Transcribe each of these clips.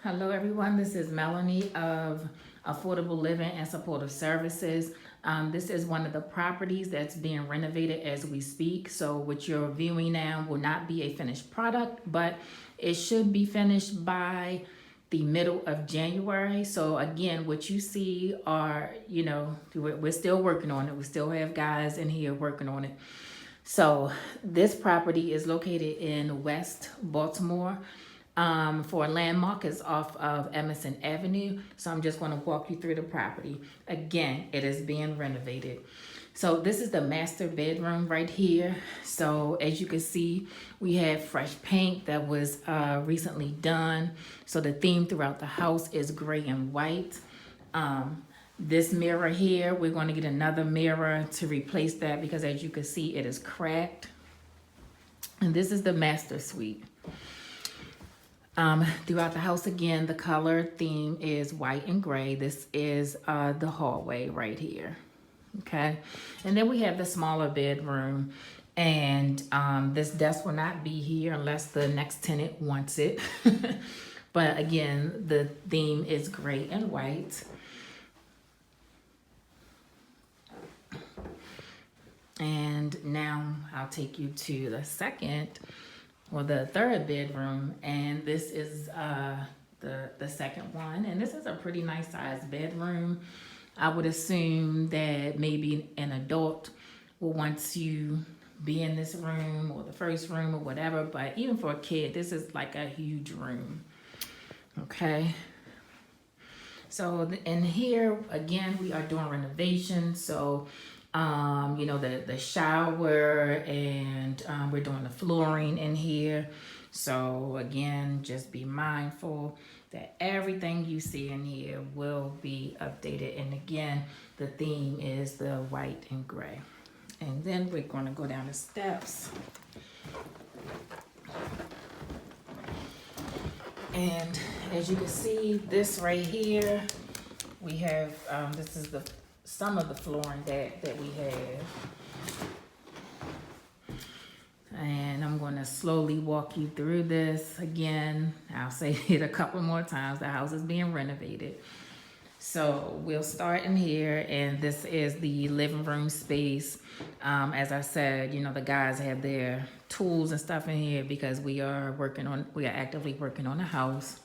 Hello, everyone. This is Melanie of Affordable Living and Supportive Services. This is one of the properties that's being renovated as we speak. So, what you're viewing now will not be a finished product, but it should be finished by the middle of January. So, again, what you see are, we're still working on it. We still have guys in here working on it. So, this property is located in West Baltimore. For a landmark is off of Emerson Avenue. So I'm just going to walk you through the property. Again, it is being renovated. So this is the master bedroom right here. So as you can see, we have fresh paint that was recently done. So the theme throughout the house is gray and white. This mirror here, we're going to get another mirror to replace that because as you can see, it is cracked. And this is the master suite. Throughout the house, again, the color theme is white and gray. This is the hallway right here. Okay. And then we have the smaller bedroom. And this desk will not be here unless the next tenant wants it. But again, the theme is gray and white. And now I'll take you to the the third bedroom, and this is the second one, and this is a pretty nice sized bedroom. I would assume that maybe an adult will want to be in this room or the first room or whatever, but even for a kid, this is like a huge room. Okay. So in here, again, we are doing renovation. So the shower, and we're doing the flooring in here. So again, just be mindful that everything you see in here will be updated. And again, the theme is the white and gray. And then we're going to go down the steps. And as you can see, this right here, we have, this is some of the flooring that we have. And I'm going to slowly walk you through this. Again, I'll say it a couple more times. The house is being renovated. So we'll start in here, and this is the living room space. As I said, the guys have their tools and stuff in here because we are actively working on the house.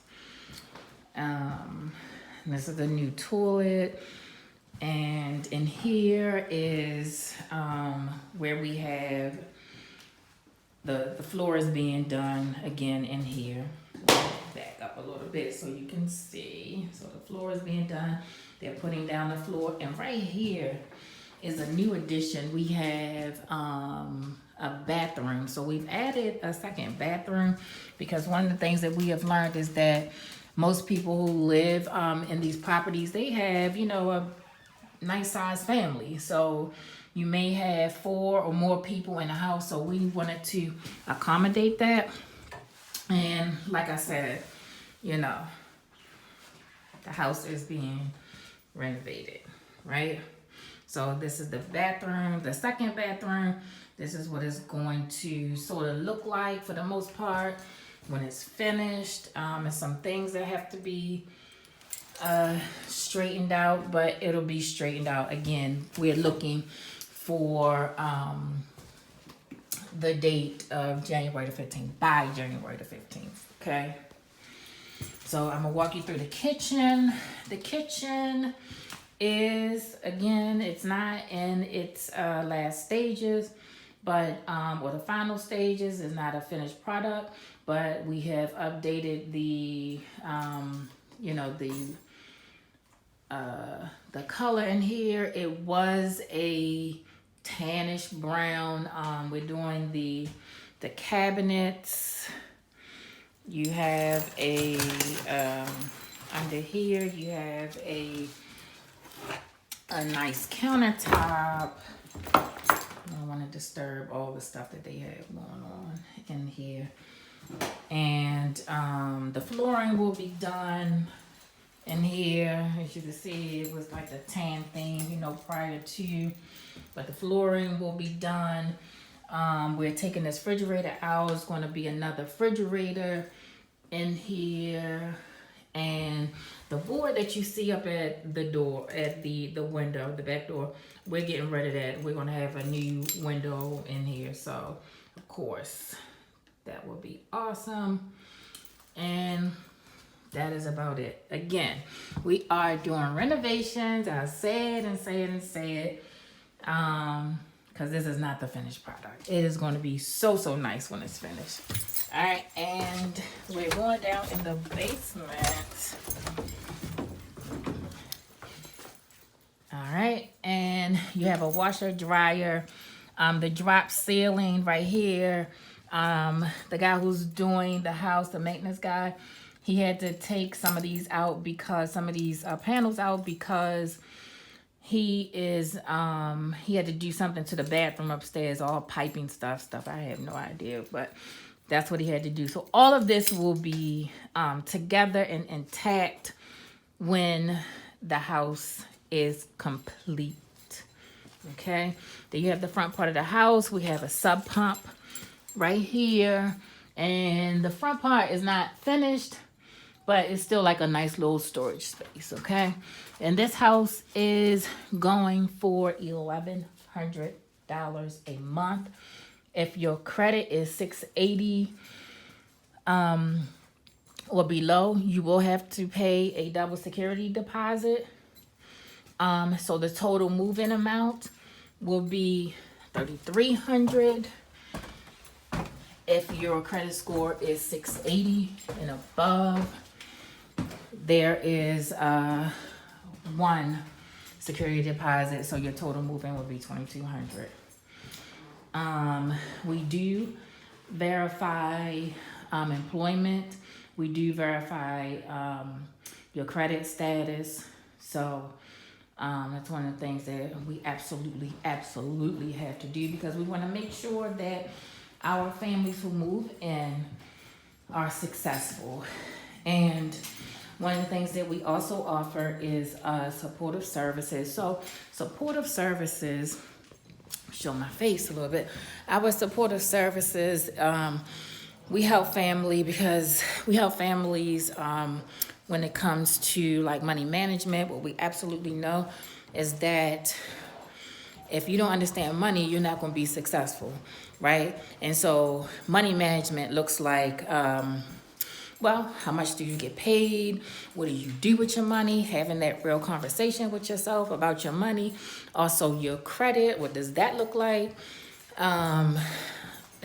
This is the new toilet. And in here is where we have the floor is being done again in here. Back up a little bit so you can see. So the floor is being done. They're putting down the floor. And right here is a new addition. We have a bathroom. So we've added a second bathroom because one of the things that we have learned is that most people who live in these properties, they have, a nice sized family. So you may have 4 or more people in the house. So we wanted to accommodate that. And like I said, the house is being renovated, right? So this is the bathroom, the second bathroom. This is what it's going to sort of look like for the most part when it's finished. And some things that have to be straightened out, but it'll be straightened out. Again, we're looking for the date of January the 15th, by January the 15th. Okay. So I'm gonna walk you through the kitchen. The kitchen is, again, it's not in its last stages, but or the final stages. Is not a finished product, but we have updated the the color in here. It was a tannish brown. We're doing the cabinets. You have a under here you have a nice countertop. I don't want to disturb all the stuff that they have going on in here. And the flooring will be done in here. As you can see, it was like a tan thing, prior to, but the flooring will be done. We're taking this refrigerator out. It's going to be another refrigerator in here. And the board that you see up at the door, at the window, the back door, we're getting rid of that. We're gonna have a new window in here. So of course that will be awesome. And that is about it. Again, we are doing renovations. I'll say it and say it and say it. Because this is not the finished product. It is going to be so, so nice when it's finished. All right, and we're going down in the basement. All right, and you have a washer, dryer, the drop ceiling right here. The guy who's doing the house, the maintenance guy, he had to take some of these out because some of these panels out because he had to do something to the bathroom upstairs, all piping stuff. I have no idea, but that's what he had to do. So all of this will be together and intact when the house is complete. Okay, then you have the front part of the house. We have a sub pump right here, and the front part is not finished, but it's still like a nice little storage space. Okay, and this house is going for $1,100 a month. If your credit is 680 or below, you will have to pay a double security deposit. So the total move-in amount will be $3,300. If your credit score is 680 and above, there is one security deposit, so your total move-in will be $2,200. We do verify employment. We do verify your credit status. So that's one of the things that we absolutely have to do, because we want to make sure that our families who move in are successful. And one of the things that we also offer is supportive services. So supportive services, show my face a little bit. Our supportive services, we help families when it comes to like money management. What we absolutely know is that if you don't understand money, you're not going to be successful, right? And so money management looks like, well, how much do you get paid? What do you do with your money? Having that real conversation with yourself about your money. Also your credit, what does that look like?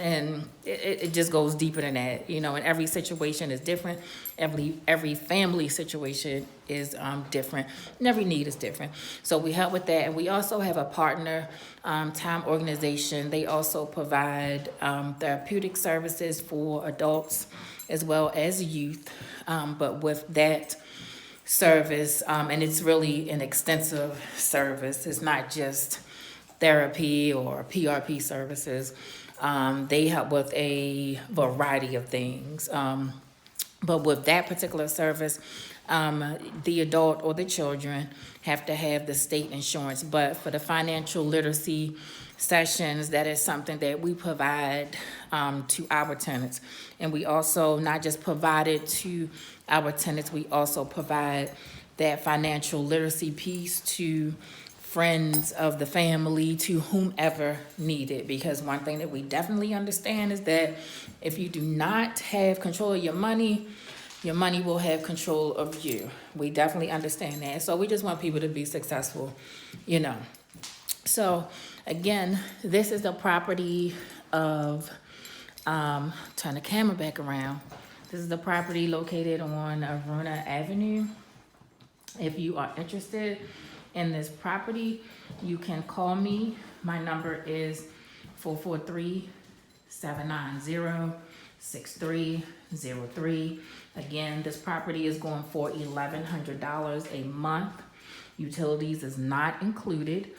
And it just goes deeper than that, and every situation is different. Every family situation is different, and every need is different. So we help with that. And we also have a partner time organization. They also provide therapeutic services for adults as well as youth. But with that service, and it's really an extensive service. It's not just therapy or PRP services. They help with a variety of things. But with that particular service, the adult or the children have to have the state insurance. But for the financial literacy sessions, that is something that we provide to our tenants. And we also not just provide it to our tenants, we also provide that financial literacy piece to friends of the family, to whomever need it. Because one thing that we definitely understand is that if you do not have control of your money will have control of you. We definitely understand that. So we just want people to be successful, So again, this is the property of, turn the camera back around. This is the property located on Arunah Avenue. If you are interested in this property, you can call me. My number is 443-790-6303. Again, this property is going for $1,100 a month. Utilities is not included.